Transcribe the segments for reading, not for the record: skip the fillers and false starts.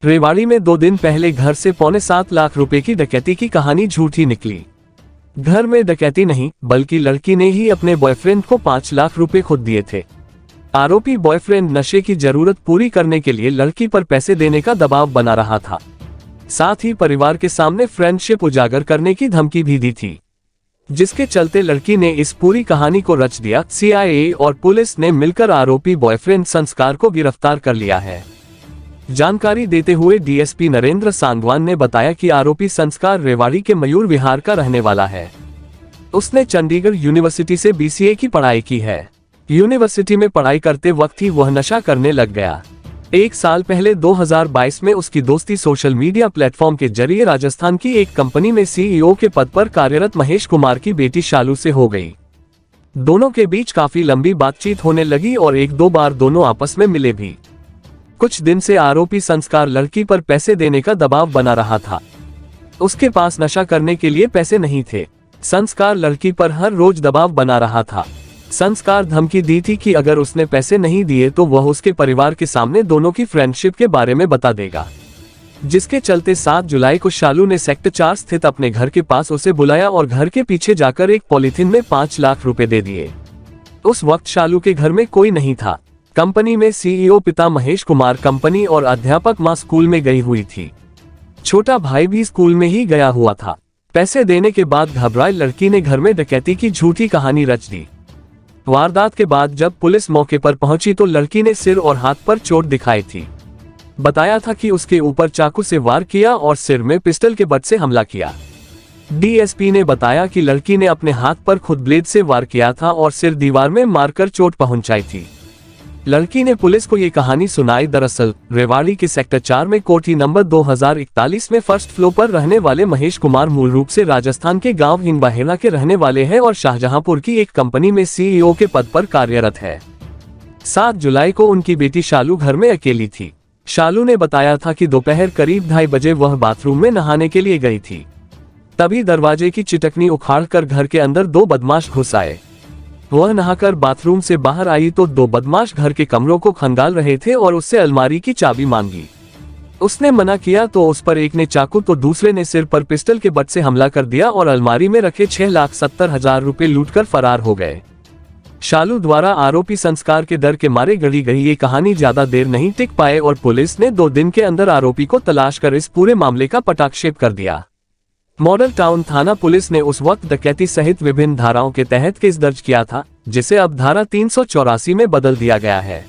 रेवाड़ी में 2 दिन पहले घर से 6.25 लाख रुपए की डकैती की कहानी झूठी निकली। घर में डकैती नहीं बल्कि लड़की ने ही अपने बॉयफ्रेंड को 5 लाख रुपए खुद दिए थे। आरोपी बॉयफ्रेंड नशे की जरूरत पूरी करने के लिए लड़की पर पैसे देने का दबाव बना रहा था। साथ ही परिवार के सामने फ्रेंडशिप उजागर करने की धमकी भी दी थी, जिसके चलते लड़की ने इस पूरी कहानी को रच दिया। CIA और पुलिस ने मिलकर आरोपी बॉयफ्रेंड संस्कार को गिरफ्तार कर लिया है। जानकारी देते हुए DSP नरेंद्र सांगवान ने बताया कि आरोपी संस्कार रेवाड़ी के मयूर विहार का रहने वाला है। उसने चंडीगढ़ यूनिवर्सिटी से BCA की पढ़ाई की है। यूनिवर्सिटी में पढ़ाई करते वक्त ही वह नशा करने लग गया। 1 साल पहले 2022 में उसकी दोस्ती सोशल मीडिया प्लेटफॉर्म के जरिए राजस्थान की एक कंपनी में CEO के पद पर कार्यरत महेश कुमार की बेटी शालू से हो गई। दोनों के बीच काफी लंबी बातचीत होने लगी और 1-2 बार दोनों आपस में मिले भी। कुछ दिन से आरोपी संस्कार लड़की पर पैसे देने का दबाव बना रहा था। उसके पास नशा करने के लिए पैसे नहीं थे। संस्कार लड़की पर हर रोज दबाव बना रहा था। संस्कार धमकी दी थी कि अगर उसने पैसे नहीं दिए तो वह उसके परिवार के सामने दोनों की फ्रेंडशिप के बारे में बता देगा। जिसके चलते 7 जुलाई को शालू ने सेक्टर 4 स्थित अपने घर के पास उसे बुलाया और घर के पीछे जाकर एक पॉलीथिन में 5 लाख रुपए दे दिए। उस वक्त शालू के घर में कोई नहीं था। कंपनी में CEO पिता महेश कुमार कंपनी और अध्यापक मां स्कूल में गई हुई थी। छोटा भाई भी स्कूल में ही गया हुआ था। पैसे देने के बाद घबराई लड़की ने घर में डकैती की झूठी कहानी रच दी। वारदात के बाद जब पुलिस मौके पर पहुंची तो लड़की ने सिर और हाथ पर चोट दिखाई थी। बताया था कि उसके ऊपर चाकू से वार किया और सिर में पिस्टल के बट से हमला किया। DSP ने बताया कि लड़की ने अपने हाथ पर खुद ब्लेड से वार किया था और सिर दीवार में मारकर चोट पहुंचाई थी। लड़की ने पुलिस को ये कहानी सुनाई। दरअसल रेवाड़ी के सेक्टर 4 में कोठी नंबर 2041 में फर्स्ट फ्लोर पर रहने वाले महेश कुमार मूल रूप से राजस्थान के गांव हिंगबाहेड़ा के रहने वाले हैं और शाहजहांपुर की एक कंपनी में CEO के पद पर कार्यरत है। 7 जुलाई को उनकी बेटी शालू घर में अकेली थी। शालू ने बताया था कि दोपहर करीब 2:30 बजे वह बाथरूम में नहाने के लिए गई थी। तभी दरवाजे की चिटकनी उखाड़कर घर के अंदर 2 बदमाश घुस आए। वह नहाकर बाथरूम से बाहर आई तो 2 बदमाश घर के कमरों को खंगाल रहे थे और उससे अलमारी की चाबी मांगी। उसने मना किया तो उस पर एक ने चाकू तो दूसरे ने सिर पर पिस्टल के बट से हमला कर दिया और अलमारी में रखे 6,70,000 रुपए लूटकर फरार हो गए। शालू द्वारा आरोपी संस्कार के डर के मारे गढ़ी गई ये कहानी ज्यादा देर नहीं टिक पाए और पुलिस ने 2 दिन के अंदर आरोपी को तलाश कर इस पूरे मामले का पटाक्षेप कर दिया। मॉडल टाउन थाना पुलिस ने उस वक्त डकैती सहित विभिन्न धाराओं के तहत केस दर्ज किया था, जिसे अब धारा 384 में बदल दिया गया है,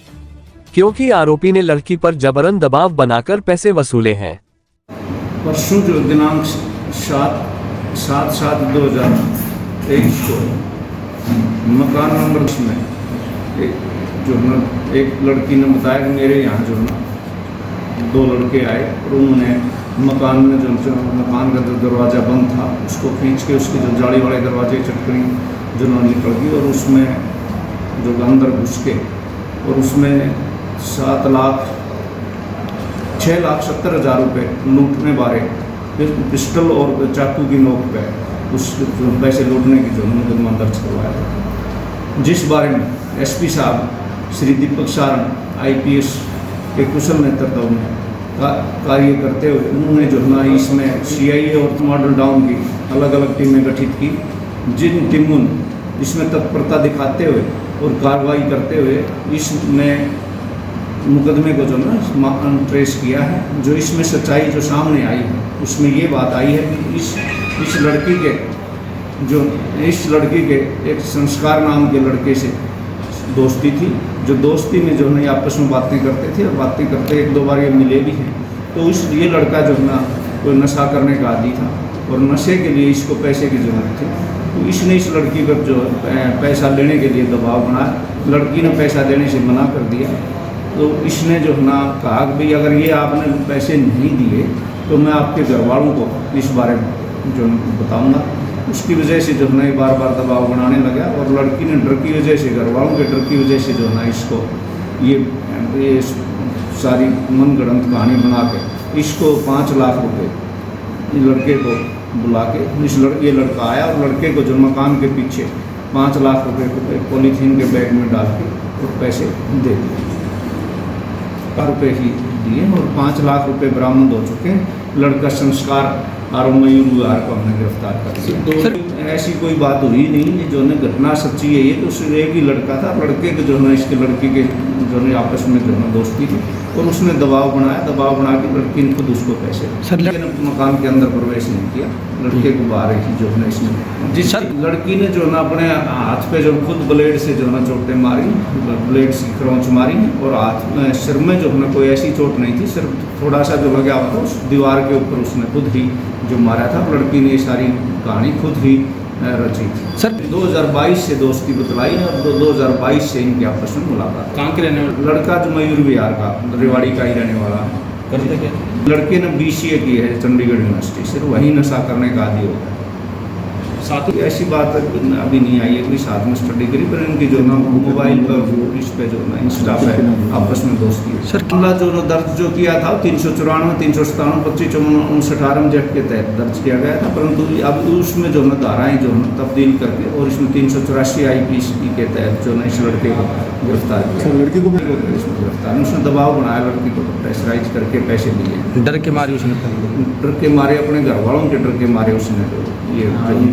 क्योंकि आरोपी ने लड़की पर जबरन दबाव बनाकर पैसे वसूले हैं। परसों जो दिनांक 7/7/2023 को मकान नंबर में एक लड़की ने बताया कि मेरे यहाँ जो 2 लड़के आए और उन्होंने मकान में जो मकान का दरवाज़ा बंद था उसको खींच के उसके जो जाली वाले दरवाजे चटकनी जो निकल गई और उसमें जो अंदर घुस के और उसमें 6,70,000 रुपये लूटने बारे पिस्टल और चाकू की नोक पे उस पैसे लूटने की जो मुकदमा दर्ज करवाया था, जिस बारे में SP साहब श्री दीपक सारंग IPS के कुशल नेतृत्व में कार्य करते हुए उन्होंने जो है इसमें CIA और मॉडल टाउन की अलग अलग टीमें गठित की, जिन टीमों ने इसमें तत्परता दिखाते हुए और कार्रवाई करते हुए इसमें मुकदमे को जो ना ट्रेस किया है। जो इसमें सच्चाई जो सामने आई है उसमें ये बात आई है कि इस लड़की के एक संस्कार नाम के लड़के से दोस्ती थी। जो दोस्ती में जो है आपस में बातें करते थे और बातें करते 1-2 बार ये मिले भी हैं। तो ये लड़का जो है ना कोई नशा करने का आदी था और नशे के लिए इसको पैसे की ज़रूरत थी। तो इसने इस लड़की पर जो पैसा लेने के लिए दबाव बनाया। लड़की ने पैसा देने से मना कर दिया तो इसने जो है ना कहा कि भाई अगर ये आपने पैसे नहीं दिए तो मैं आपके घर वालों को इस बारे में जो बताऊँगा। उसकी वजह से जो है ना बार बार दबाव बनाने लगा और लड़की ने डर की वजह से, घर वालों के डर की वजह से जो है ना इसको ये सारी मनगढ़ंत कहानी बना के इसको 5 लाख रुपए लड़के को बुला के ये लड़का आया और लड़के को जो मकान के पीछे 5 लाख रुपए को पॉलीथीन के बैग में डाल के और पैसे दे दिए। रुपए ही दिए और 5 लाख रुपए बरामद हो चुके हैं। लड़का संस्कार और मयूर विहार को हमने गिरफ्तार कर लिया। ऐसी कोई बात हुई नहीं, ये जो है घटना सच्ची है। ये तो सिर्फ एक ही लड़का था, लड़के के जो है इसके लड़की के जो है आपस में जो है दोस्ती थी और उसने दबाव बना के लड़की ने खुद उसको पैसे लेकिन मकान के अंदर प्रवेश नहीं किया। लड़के को बाहर ही जो है इसने जिस लड़की ने जो है अपने हाथ पे जो खुद ब्लेड से जो है चोटें मारी, ब्लेड से खरोंच मारी और हाथ में सिर में जो है कोई ऐसी चोट नहीं थी, सिर्फ थोड़ा सा जो लगा हुआ था उस दीवार के ऊपर उसने खुद ही जो मारा था। लड़की ने ये सारी कहानी खुद ही रची थी। सर 2022 से दोस्ती बतलाई है और 2022 से इनके आपस में मुलाकात। कहाँ के रहने वाले? लड़का जो मयूर विहार का रेवाड़ी का ही रहने वाला है। करते क्या? लड़के ने BCA की है चंडीगढ़ यूनिवर्सिटी से, वहीं नशा करने का आदी होगा। साथ ही ऐसी बात अभी नहीं आई है कोई साथ में स्टडी करी, पर इनकी जो ना मोबाइल पर इस पे जो ना इंस्टा पे आपस में दोस्ती है। सर मामला जो दर्ज जो किया था 394, 397, 25, 54, 58 जेट के तहत दर्ज किया गया था, परंतु अब उसमें जो ना धाराएं जो है तब्दील करके और इसमें 384 IPC के तहत जो ना इस लड़के को गिरफ्तार किया। लड़की को इसमें गिरफ्तार, उसने दबाव बनाया लड़की को, प्रेशराइज करके पैसे दिए। डर के मारे उसने डर के मारे, अपने घर वालों के डर के मारे उसने ये कहानी